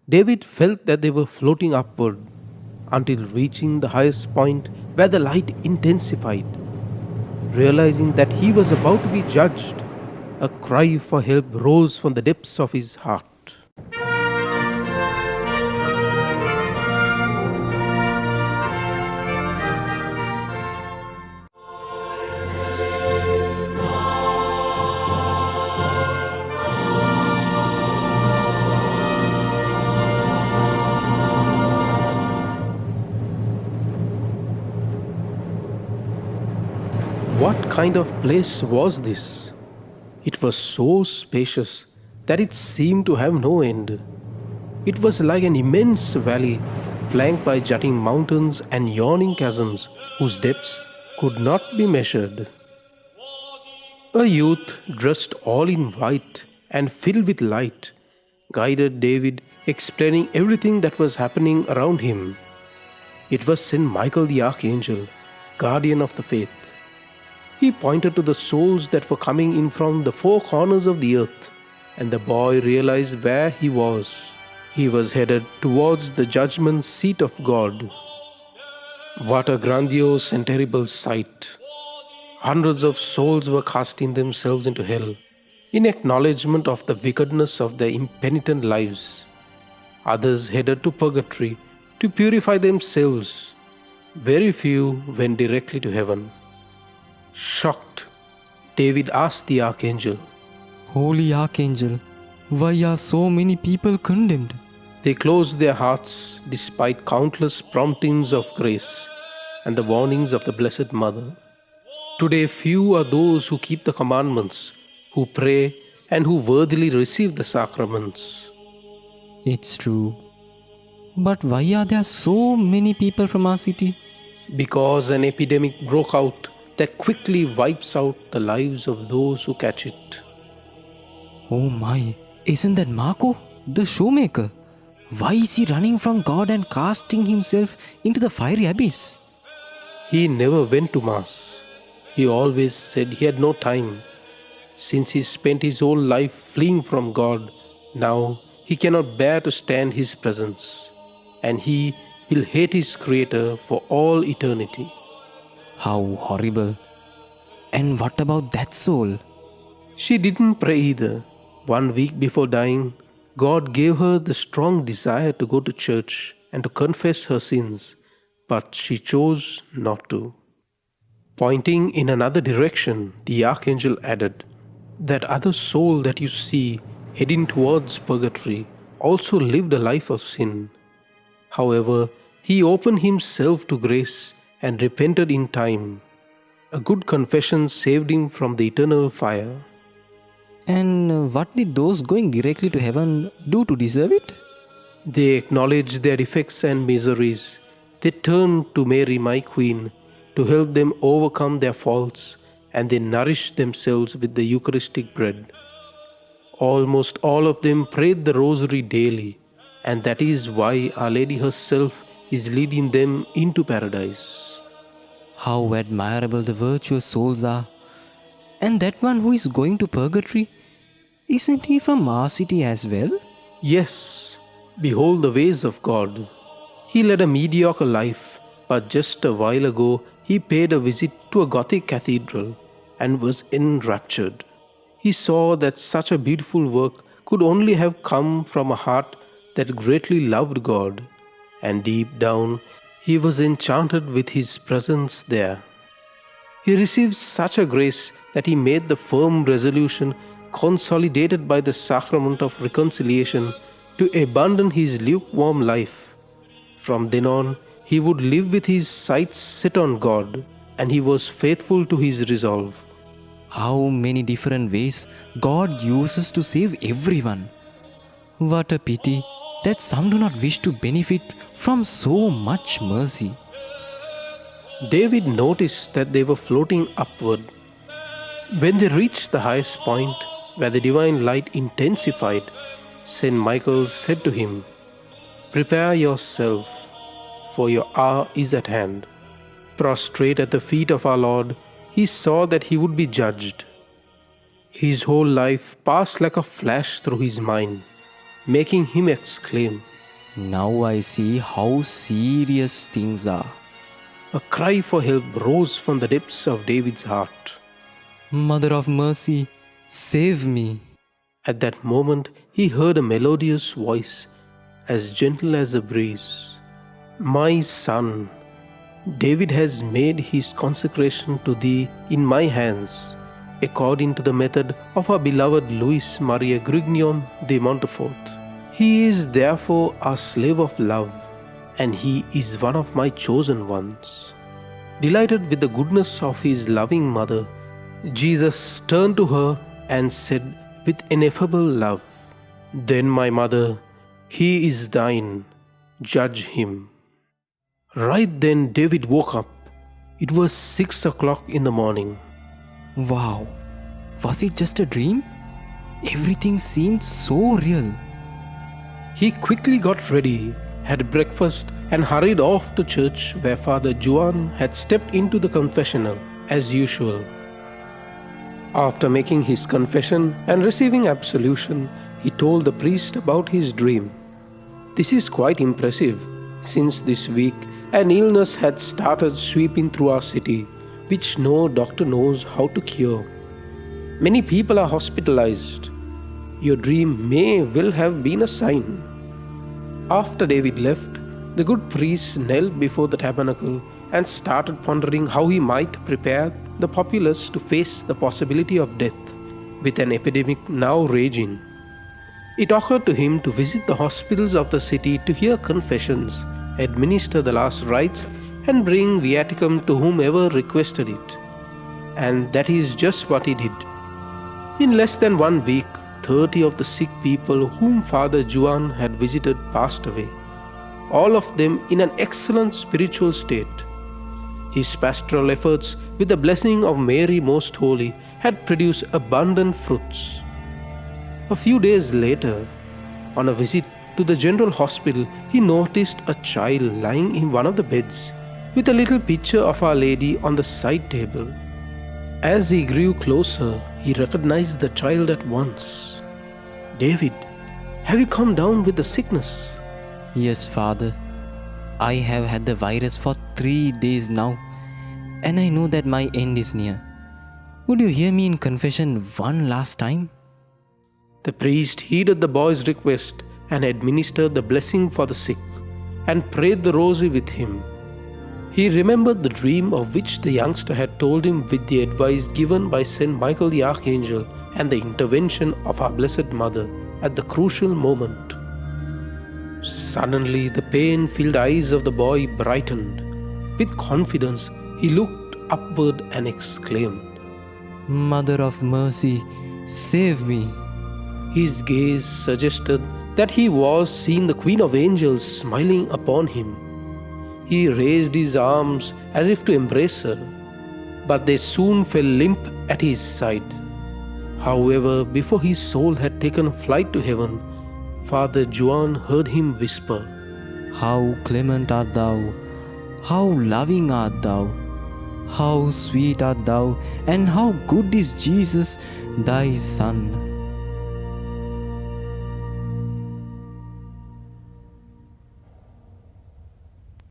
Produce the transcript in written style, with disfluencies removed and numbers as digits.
David felt that they were floating upward until reaching the highest point where the light intensified. Realizing that he was about to be judged, a cry for help rose from the depths of his heart. What kind of place was this? It was so spacious that it seemed to have no end. It was like an immense valley flanked by jutting mountains and yawning chasms whose depths could not be measured. A youth dressed all in white and filled with light guided David, explaining everything that was happening around him. It was Saint Michael the Archangel, guardian of the faith. He pointed to the souls that were coming in from the four corners of the earth, and the boy realized where he was. He was headed towards the judgment seat of God. What a grandiose and terrible sight! Hundreds of souls were casting themselves into hell in acknowledgement of the wickedness of their impenitent lives. Others headed to purgatory to purify themselves. Very few went directly to heaven. Shocked, David asked the archangel. Holy Archangel, why are so many people condemned? They closed their hearts despite countless promptings of grace and the warnings of the Blessed Mother. Today, few are those who keep the commandments, who pray, and who worthily receive the sacraments. It's true. But why are there so many people from our city? Because an epidemic broke out that quickly wipes out the lives of those who catch it. Oh my, isn't that Marco, the shoemaker? Why is he running from God and casting himself into the fiery abyss? He never went to Mass. He always said he had no time. Since he spent his whole life fleeing from God, now he cannot bear to stand His presence, and he will hate his Creator for all eternity. How horrible. And what about that soul? She didn't pray either. 1 week before dying, God gave her the strong desire to go to church and to confess her sins, but she chose not to. Pointing in another direction, the archangel added, "That other soul that you see heading towards purgatory also lived a life of sin. However, he opened himself to grace and repented in time. A good confession saved him from the eternal fire." And what did those going directly to heaven do to deserve it? They acknowledged their defects and miseries. They turned to Mary, my Queen, to help them overcome their faults, and they nourished themselves with the Eucharistic bread. Almost all of them prayed the Rosary daily, and that is why Our Lady herself is leading them into paradise. How admirable the virtuous souls are. And that one who is going to purgatory, isn't he from our city as well? Yes, behold the ways of God. He led a mediocre life, but just a while ago he paid a visit to a Gothic cathedral and was enraptured. He saw that such a beautiful work could only have come from a heart that greatly loved God, and deep down he was enchanted with His presence there. He received such a grace that he made the firm resolution, consolidated by the sacrament of reconciliation, to abandon his lukewarm life. From then on, he would live with his sights set on God, and he was faithful to his resolve. How many different ways God uses to save everyone. What a pity that some do not wish to benefit from so much mercy. David noticed that they were floating upward. When they reached the highest point, where the divine light intensified, Saint Michael said to him, "Prepare yourself, for your hour is at hand." Prostrate at the feet of our Lord, he saw that he would be judged. His whole life passed like a flash through his mind, making him exclaim, Now I see how serious things are. A cry for help rose from the depths of David's heart. Mother of mercy, save me. At that moment, he heard a melodious voice, as gentle as a breeze. My son, David has made his consecration to thee in my hands, according to the method of our beloved Louis Maria Grignon de Montfort. He is therefore a slave of love, and he is one of my chosen ones. Delighted with the goodness of his loving mother, Jesus turned to her and said with ineffable love, Then, my mother, he is thine, judge him. Right then David woke up. It was 6 o'clock in the morning. Wow, was it just a dream? Everything seemed so real. He quickly got ready, had breakfast, and hurried off to church where Father Juan had stepped into the confessional as usual. After making his confession and receiving absolution, he told the priest about his dream. This is quite impressive, since this week an illness had started sweeping through our city, which no doctor knows how to cure. Many people are hospitalized. Your dream may well have been a sign. After David left, the good priest knelt before the tabernacle and started pondering how he might prepare the populace to face the possibility of death with an epidemic now raging. It occurred to him to visit the hospitals of the city to hear confessions, administer the last rites, and bring viaticum to whomever requested it. And that is just what he did. In less than 1 week, 30 of the sick people whom Father Juan had visited passed away, all of them in an excellent spiritual state. His pastoral efforts, with the blessing of Mary Most Holy, had produced abundant fruits. A few days later, on a visit to the general hospital, he noticed a child lying in one of the beds with a little picture of Our Lady on the side table. As he grew closer, he recognized the child at once. David, have you come down with the sickness? Yes, Father. I have had the virus for 3 days now, and I know that my end is near. Would you hear me in confession one last time? The priest heeded the boy's request and administered the blessing for the sick, and prayed the rosary with him. He remembered the dream of which the youngster had told him with the advice given by Saint Michael the Archangel and the intervention of our Blessed Mother at the crucial moment. Suddenly, the pain-filled eyes of the boy brightened. With confidence, he looked upward and exclaimed, Mother of mercy, save me. His gaze suggested that he was seeing the Queen of Angels smiling upon him. He raised his arms as if to embrace her, but they soon fell limp at his side. However, before his soul had taken flight to heaven, Father Juan heard him whisper, How clement art thou, how loving art thou, how sweet art thou, and how good is Jesus, thy Son.